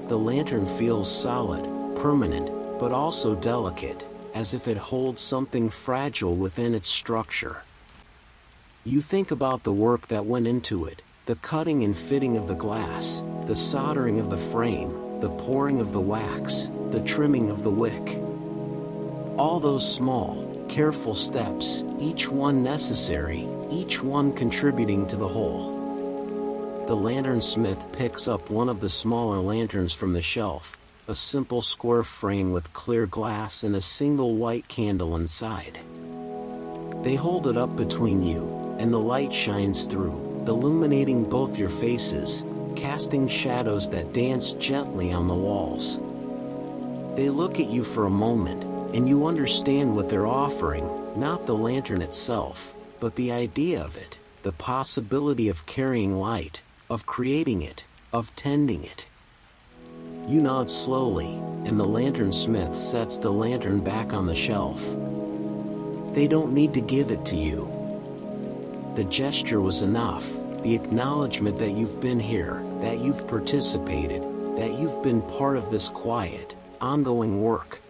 Speaker 1: The lantern feels solid, permanent, but also delicate, as if it holds something fragile within its structure. You think about the work that went into it, the cutting and fitting of the glass, the soldering of the frame, the pouring of the wax, the trimming of the wick. All those small, careful steps, each one necessary, each one contributing to the whole. The lanternsmith picks up one of the smaller lanterns from the shelf, a simple square frame with clear glass and a single white candle inside. They hold it up between you, and the light shines through, illuminating both your faces, casting shadows that dance gently on the walls. They look at you for a moment, and you understand what they're offering, not the lantern itself, but the idea of it, the possibility of carrying light, of creating it, of tending it. You nod slowly, and the lanternsmith sets the lantern back on the shelf. They don't need to give it to you. The gesture was enough, the acknowledgement that you've been here, that you've participated, that you've been part of this quiet, ongoing work.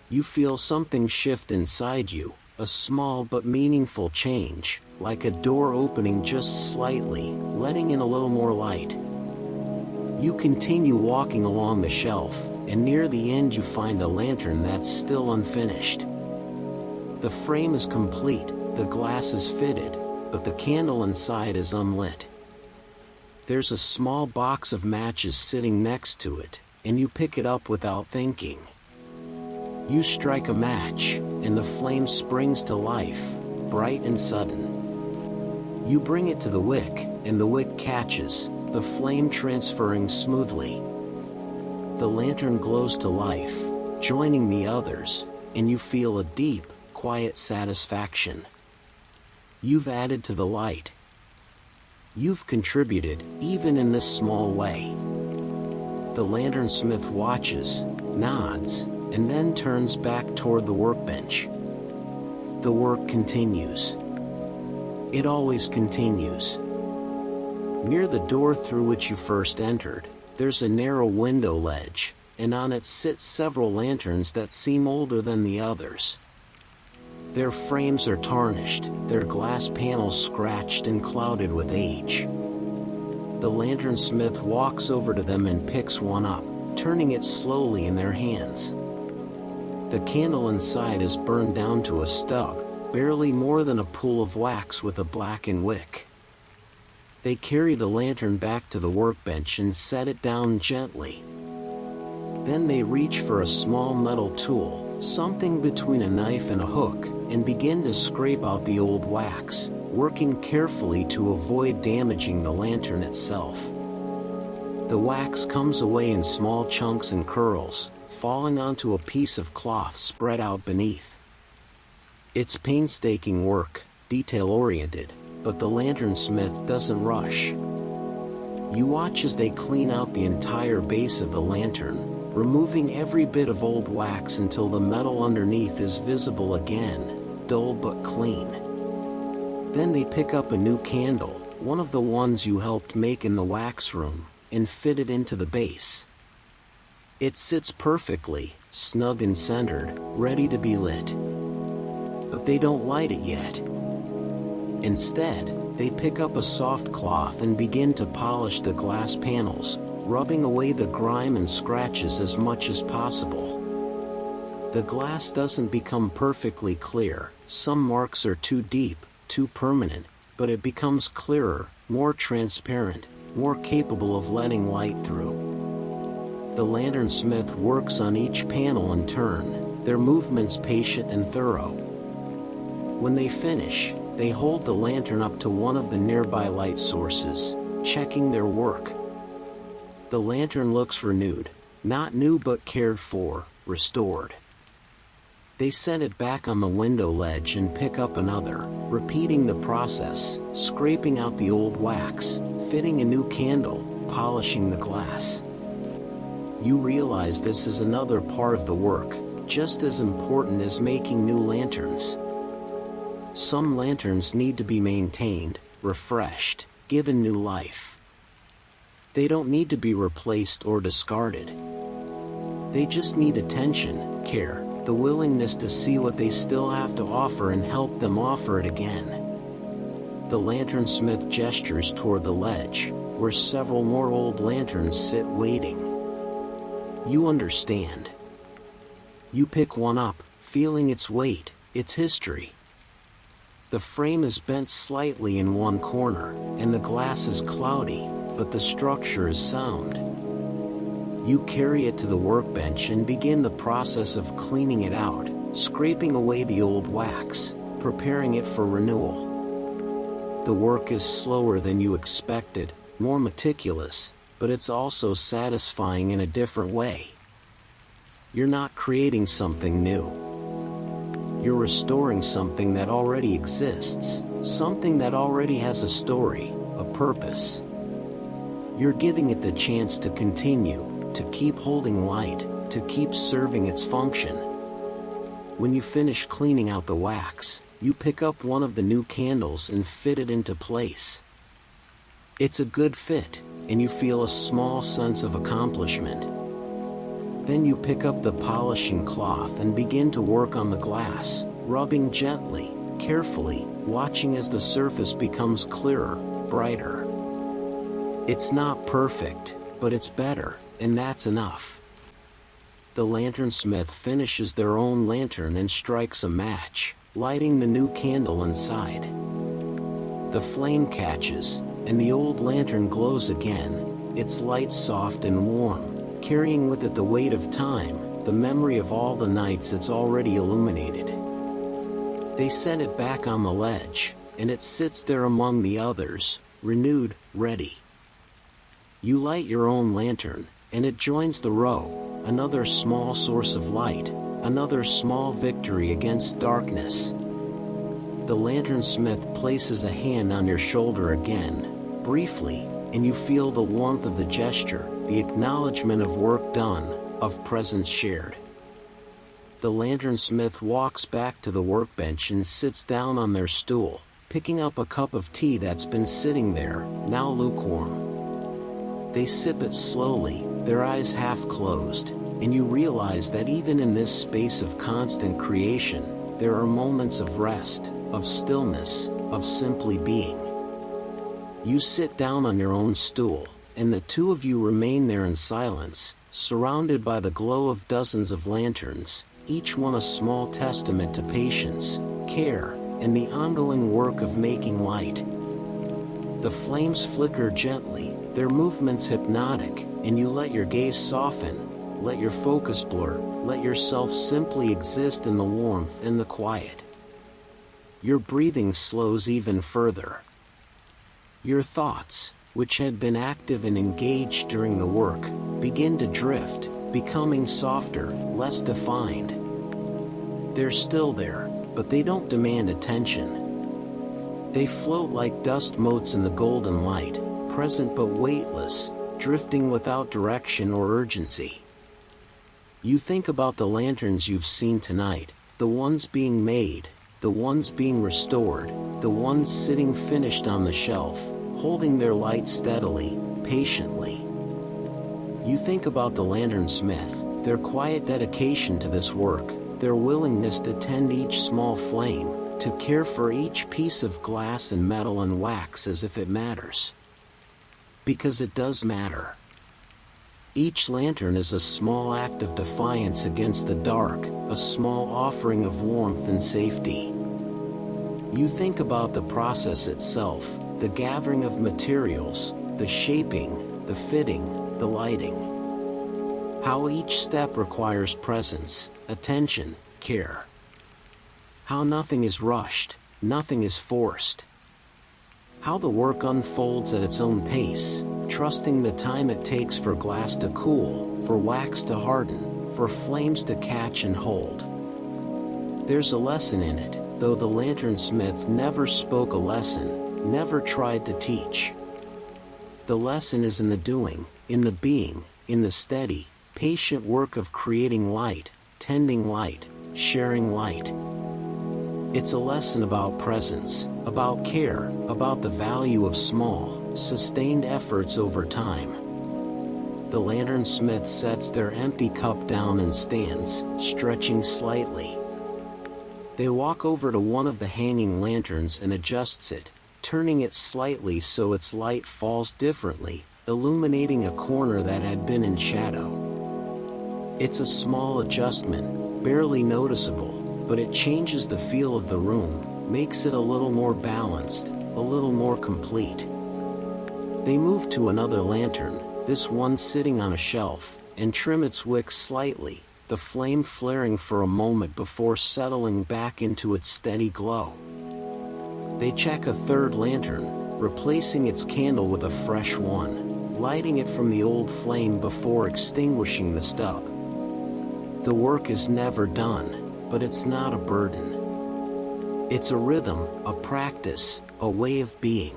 Speaker 1: You feel something shift inside you, a small but meaningful change, like a door opening just slightly, letting in a little more light. You continue walking along the shelf, and near the end you find a lantern that's still unfinished. The frame is complete, the glass is fitted, but the candle inside is unlit. There's a small box of matches sitting next to it, and you pick it up without thinking. You strike a match, and the flame springs to life, bright and sudden. You bring it to the wick, and the wick catches, the flame transferring smoothly. The lantern glows to life, joining the others, and you feel a deep, quiet satisfaction. You've added to the light. You've contributed, even in this small way. The lanternsmith watches, nods, and then turns back toward the workbench. The work continues. It always continues. Near the door through which you first entered, there's a narrow window ledge, and on it sit several lanterns that seem older than the others. Their frames are tarnished, their glass panels scratched and clouded with age. The lanternsmith walks over to them and picks one up, turning it slowly in their hands. The candle inside is burned down to a stub, barely more than a pool of wax with a blackened wick. They carry the lantern back to the workbench and set it down gently. Then they reach for a small metal tool, something between a knife and a hook, and begin to scrape out the old wax, working carefully to avoid damaging the lantern itself. The wax comes away in small chunks and curls, falling onto a piece of cloth spread out beneath. It's painstaking work, detail-oriented, but the lanternsmith doesn't rush. You watch as they clean out the entire base of the lantern, removing every bit of old wax until the metal underneath is visible again, dull but clean. Then they pick up a new candle, one of the ones you helped make in the wax room, and fit it into the base. It sits perfectly, snug and centered, ready to be lit. But they don't light it yet. Instead, they pick up a soft cloth and begin to polish the glass panels, rubbing away the grime and scratches as much as possible. The glass doesn't become perfectly clear, some marks are too deep, too permanent, but it becomes clearer, more transparent, more capable of letting light through. The lanternsmith works on each panel in turn, their movements patient and thorough. When they finish, they hold the lantern up to one of the nearby light sources, checking their work. The lantern looks renewed, not new but cared for, restored. They set it back on the window ledge and pick up another, repeating the process, scraping out the old wax, fitting a new candle, polishing the glass. You realize this is another part of the work, just as important as making new lanterns. Some lanterns need to be maintained, refreshed, given new life. They don't need to be replaced or discarded. They just need attention, care, the willingness to see what they still have to offer and help them offer it again. The lanternsmith gestures toward the ledge, where several more old lanterns sit waiting. You understand. You pick one up, feeling its weight, its history. The frame is bent slightly in one corner, and the glass is cloudy, but the structure is sound. You carry it to the workbench and begin the process of cleaning it out, scraping away the old wax, preparing it for renewal. The work is slower than you expected, more meticulous, but it's also satisfying in a different way. You're not creating something new. You're restoring something that already exists, something that already has a story, a purpose. You're giving it the chance to continue, to keep holding light, to keep serving its function. When you finish cleaning out the wax, you pick up one of the new candles and fit it into place. It's a good fit, and you feel a small sense of accomplishment. Then you pick up the polishing cloth and begin to work on the glass, rubbing gently, carefully, watching as the surface becomes clearer, brighter. It's not perfect, but it's better, and that's enough. The lanternsmith finishes their own lantern and strikes a match, lighting the new candle inside. The flame catches, and the old lantern glows again, its light soft and warm, carrying with it the weight of time, the memory of all the nights it's already illuminated. They set it back on the ledge, and it sits there among the others, renewed, ready. You light your own lantern, and it joins the row, another small source of light, another small victory against darkness. The lanternsmith places a hand on your shoulder again, briefly, and you feel the warmth of the gesture, the acknowledgement of work done, of presence shared. The lanternsmith walks back to the workbench and sits down on their stool, picking up a cup of tea that's been sitting there, now lukewarm. They sip it slowly, their eyes half closed, and you realize that even in this space of constant creation, there are moments of rest, of stillness, of simply being. You sit down on your own stool, and the two of you remain there in silence, surrounded by the glow of dozens of lanterns, each one a small testament to patience, care, and the ongoing work of making light. The flames flicker gently, their movements hypnotic, and you let your gaze soften, let your focus blur, let yourself simply exist in the warmth and the quiet. Your breathing slows even further. Your thoughts, which had been active and engaged during the work, begin to drift, becoming softer, less defined. They're still there, but they don't demand attention. They float like dust motes in the golden light, present but weightless, drifting without direction or urgency. You think about the lanterns you've seen tonight, the ones being made, the ones being restored, the ones sitting finished on the shelf, holding their light steadily, patiently. You think about the lanternsmith, their quiet dedication to this work, their willingness to tend each small flame, to care for each piece of glass and metal and wax as if it matters. Because it does matter. Each lantern is a small act of defiance against the dark, a small offering of warmth and safety. You think about the process itself, the gathering of materials, the shaping, the fitting, the lighting. How each step requires presence, attention, care. How nothing is rushed, nothing is forced. How the work unfolds at its own pace, trusting the time it takes for glass to cool, for wax to harden, for flames to catch and hold. There's a lesson in it, though the lanternsmith never spoke a lesson, never tried to teach. The lesson is in the doing, in the being, in the steady, patient work of creating light, tending light, sharing light. It's a lesson about presence, about care, about the value of small, sustained efforts over time. The lanternsmith sets their empty cup down and stands, stretching slightly. They walk over to one of the hanging lanterns and adjusts it, turning it slightly so its light falls differently, illuminating a corner that had been in shadow. It's a small adjustment, barely noticeable, but it changes the feel of the room, makes it a little more balanced, a little more complete. They move to another lantern, this one sitting on a shelf, and trim its wick slightly, the flame flaring for a moment before settling back into its steady glow. They check a third lantern, replacing its candle with a fresh one, lighting it from the old flame before extinguishing the stub. The work is never done, but it's not a burden. It's a rhythm, a practice, a way of being.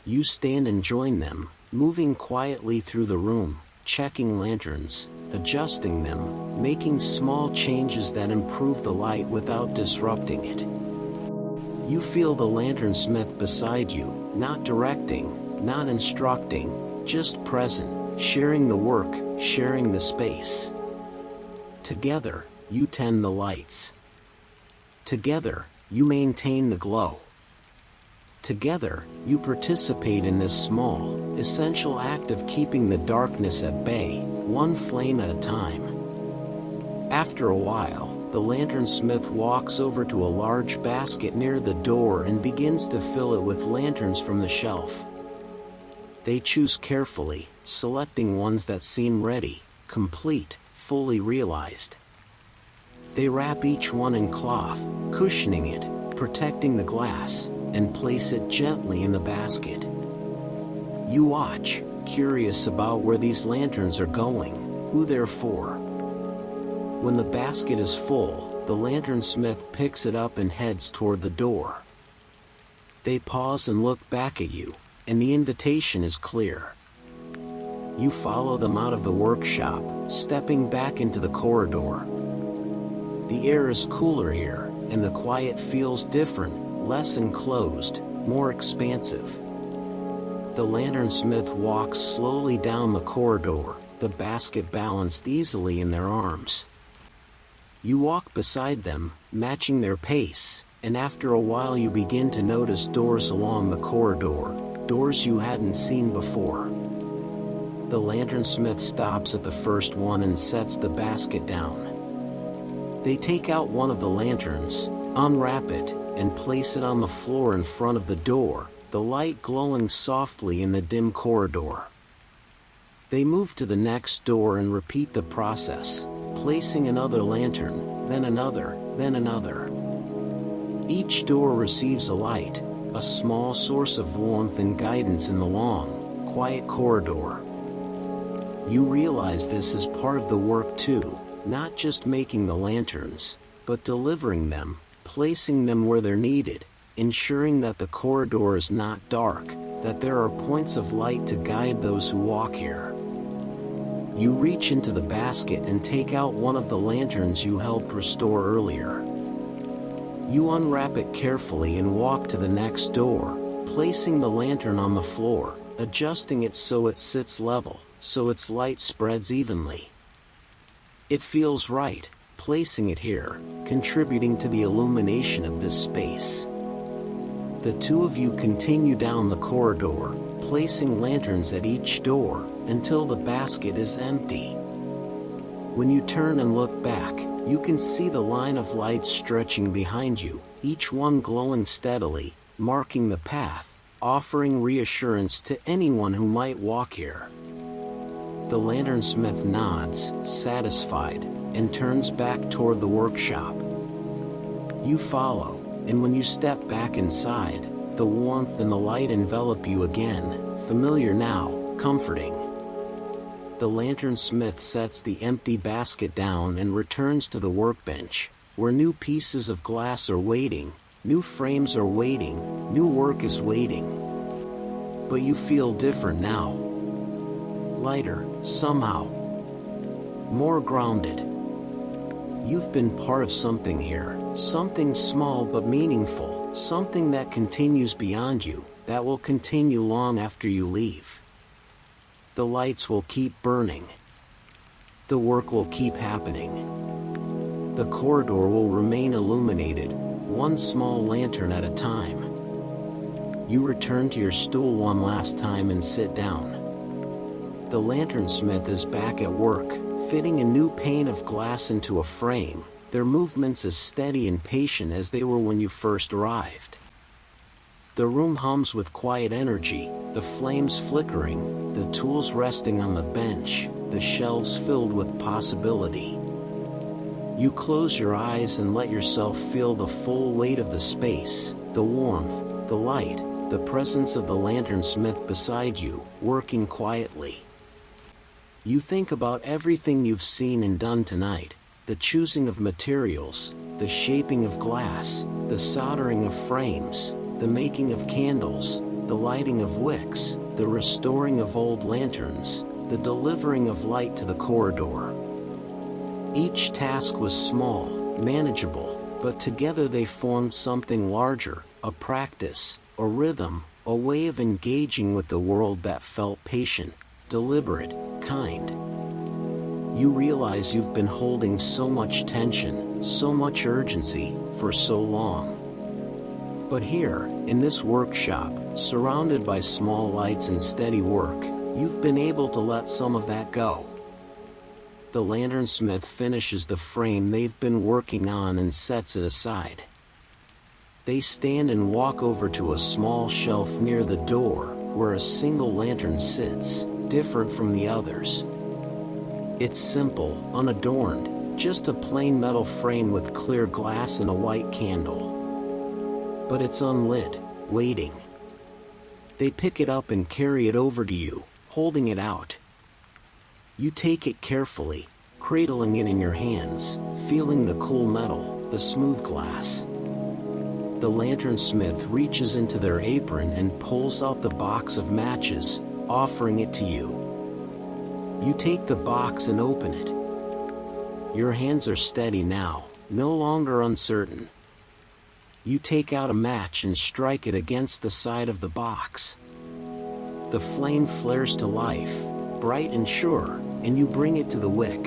Speaker 1: You stand and join them, moving quietly through the room, checking lanterns, adjusting them, making small changes that improve the light without disrupting it. You feel the lanternsmith beside you, not directing, not instructing, just present, sharing the work, sharing the space. Together, you tend the lights. Together, you maintain the glow. Together, you participate in this small, essential act of keeping the darkness at bay, one flame at a time. After a while, the lanternsmith walks over to a large basket near the door and begins to fill it with lanterns from the shelf. They choose carefully, selecting ones that seem ready, complete, fully realized. They wrap each one in cloth, cushioning it, protecting the glass, and place it gently in the basket. You watch, curious about where these lanterns are going, who they're for. When the basket is full, the lanternsmith picks it up and heads toward the door. They pause and look back at you, and the invitation is clear. You follow them out of the workshop, stepping back into the corridor. The air is cooler here, and the quiet feels different, less enclosed, more expansive. The lanternsmith walks slowly down the corridor, the basket balanced easily in their arms. You walk beside them, matching their pace, and after a while you begin to notice doors along the corridor, doors you hadn't seen before. The lanternsmith stops at the first one and sets the basket down. They take out one of the lanterns, unwrap it, and place it on the floor in front of the door, the light glowing softly in the dim corridor. They move to the next door and repeat the process, placing another lantern, then another, then another. Each door receives a light, a small source of warmth and guidance in the long, quiet corridor. You realize this is part of the work too, not just making the lanterns, but delivering them, placing them where they're needed, ensuring that the corridor is not dark, that there are points of light to guide those who walk here. You reach into the basket and take out one of the lanterns you helped restore earlier. You unwrap it carefully and walk to the next door, placing the lantern on the floor, adjusting it so it sits level, so its light spreads evenly. It feels right, placing it here, contributing to the illumination of this space. The two of you continue down the corridor, placing lanterns at each door, until the basket is empty. When you turn and look back, you can see the line of lights stretching behind you, each one glowing steadily, marking the path, offering reassurance to anyone who might walk here. The lanternsmith nods, satisfied, and turns back toward the workshop. You follow, and when you step back inside, the warmth and the light envelop you again, familiar now, comforting. The lanternsmith sets the empty basket down and returns to the workbench, where new pieces of glass are waiting, new frames are waiting, new work is waiting. But you feel different now. Lighter, somehow. More grounded. You've been part of something here, something small but meaningful, something that continues beyond you, that will continue long after you leave. The lights will keep burning. The work will keep happening. The corridor will remain illuminated, one small lantern at a time. You return to your stool one last time and sit down. The lanternsmith is back at work, fitting a new pane of glass into a frame, their movements as steady and patient as they were when you first arrived. The room hums with quiet energy, the flames flickering, the tools resting on the bench, the shelves filled with possibility. You close your eyes and let yourself feel the full weight of the space, the warmth, the light, the presence of the lanternsmith beside you, working quietly. You think about everything you've seen and done tonight, the choosing of materials, the shaping of glass, the soldering of frames, the making of candles, the lighting of wicks, the restoring of old lanterns, the delivering of light to the corridor. Each task was small, manageable, but together they formed something larger, a practice, a rhythm, a way of engaging with the world that felt patient, deliberate, kind. You realize you've been holding so much tension, so much urgency, for so long. But here, in this workshop, surrounded by small lights and steady work, you've been able to let some of that go. The lanternsmith finishes the frame they've been working on and sets it aside. They stand and walk over to a small shelf near the door, where a single lantern sits, different from the others. It's simple, unadorned, just a plain metal frame with clear glass and a white candle. But it's unlit, waiting. They pick it up and carry it over to you, holding it out. You take it carefully, cradling it in your hands, feeling the cool metal, the smooth glass. The lanternsmith reaches into their apron and pulls out the box of matches, offering it to you. You take the box and open it. Your hands are steady now, no longer uncertain. You take out a match and strike it against the side of the box. The flame flares to life, bright and sure, and you bring it to the wick.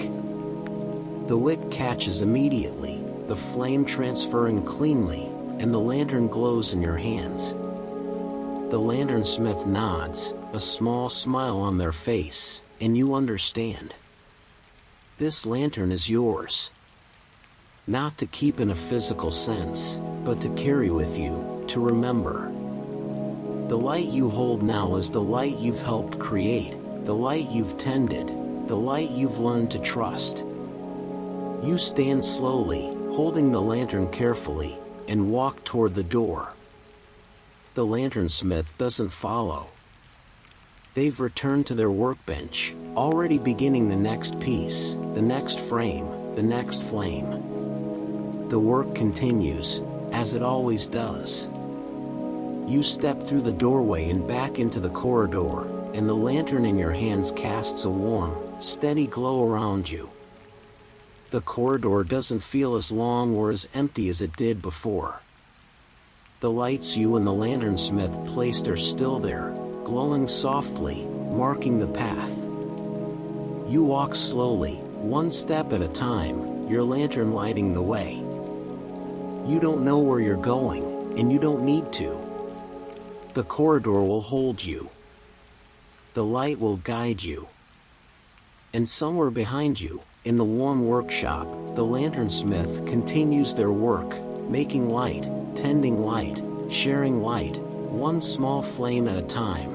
Speaker 1: The wick catches immediately, the flame transferring cleanly, and the lantern glows in your hands. The lanternsmith nods, a small smile on their face, and you understand. This lantern is yours. Not to keep in a physical sense, but to carry with you, to remember. The light you hold now is the light you've helped create, the light you've tended, the light you've learned to trust. You stand slowly, holding the lantern carefully, and walk toward the door. The lanternsmith doesn't follow. They've returned to their workbench, already beginning the next piece, the next frame, the next flame. The work continues, as it always does. You step through the doorway and back into the corridor, and the lantern in your hands casts a warm, steady glow around you. The corridor doesn't feel as long or as empty as it did before. The lights you and the lanternsmith placed are still there, glowing softly, marking the path. You walk slowly, one step at a time, your lantern lighting the way. You don't know where you're going, and you don't need to. The corridor will hold you. The light will guide you. And somewhere behind you, in the warm workshop, the lanternsmith continues their work, making light, tending light, sharing light, one small flame at a time.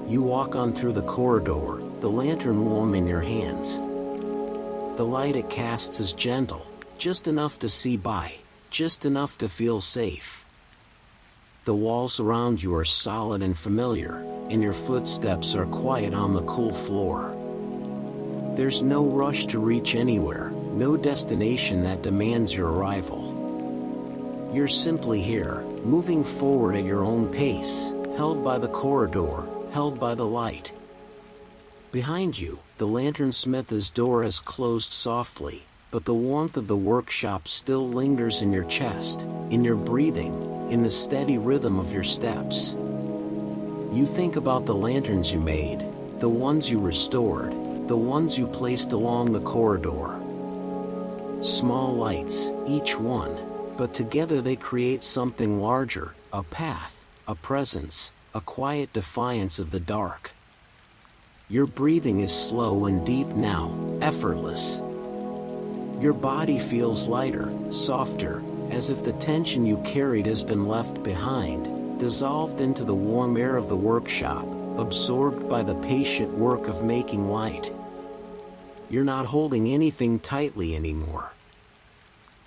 Speaker 1: You walk on through the corridor, the lantern warm in your hands. The light it casts is gentle, just enough to see by, just enough to feel safe. The walls around you are solid and familiar, and your footsteps are quiet on the cool floor. There's no rush to reach anywhere, no destination that demands your arrival. You're simply here, moving forward at your own pace, held by the corridor, held by the light. Behind you, the lanternsmith's door has closed softly, but the warmth of the workshop still lingers in your chest, in your breathing, in the steady rhythm of your steps. You think about the lanterns you made, the ones you restored, the ones you placed along the corridor. Small lights, each one, but together they create something larger, a path, a presence, a quiet defiance of the dark. Your breathing is slow and deep now, effortless. Your body feels lighter, softer, as if the tension you carried has been left behind, dissolved into the warm air of the workshop, absorbed by the patient work of making light. You're not holding anything tightly anymore.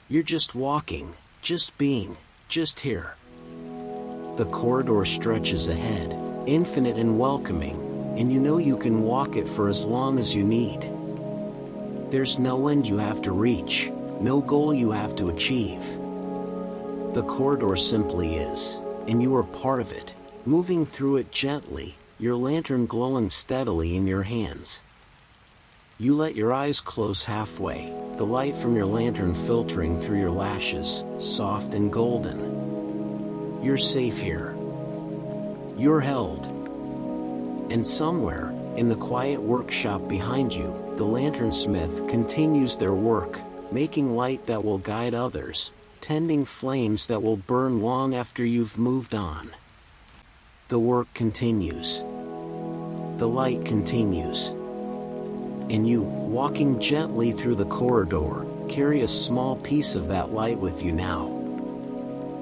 Speaker 1: You're just walking, just being, just here. The corridor stretches ahead, infinite and welcoming, and you know you can walk it for as long as you need. There's no end you have to reach, no goal you have to achieve. The corridor simply is, and you are part of it, moving through it gently, your lantern glowing steadily in your hands. You let your eyes close halfway, the light from your lantern filtering through your lashes, soft and golden. You're safe here. You're held. And somewhere, in the quiet workshop behind you, The lanternsmith continues their work, making light that will guide others, tending flames that will burn long after you've moved on. The work continues. The light continues. And you, walking gently through the corridor, carry a small piece of that light with you now.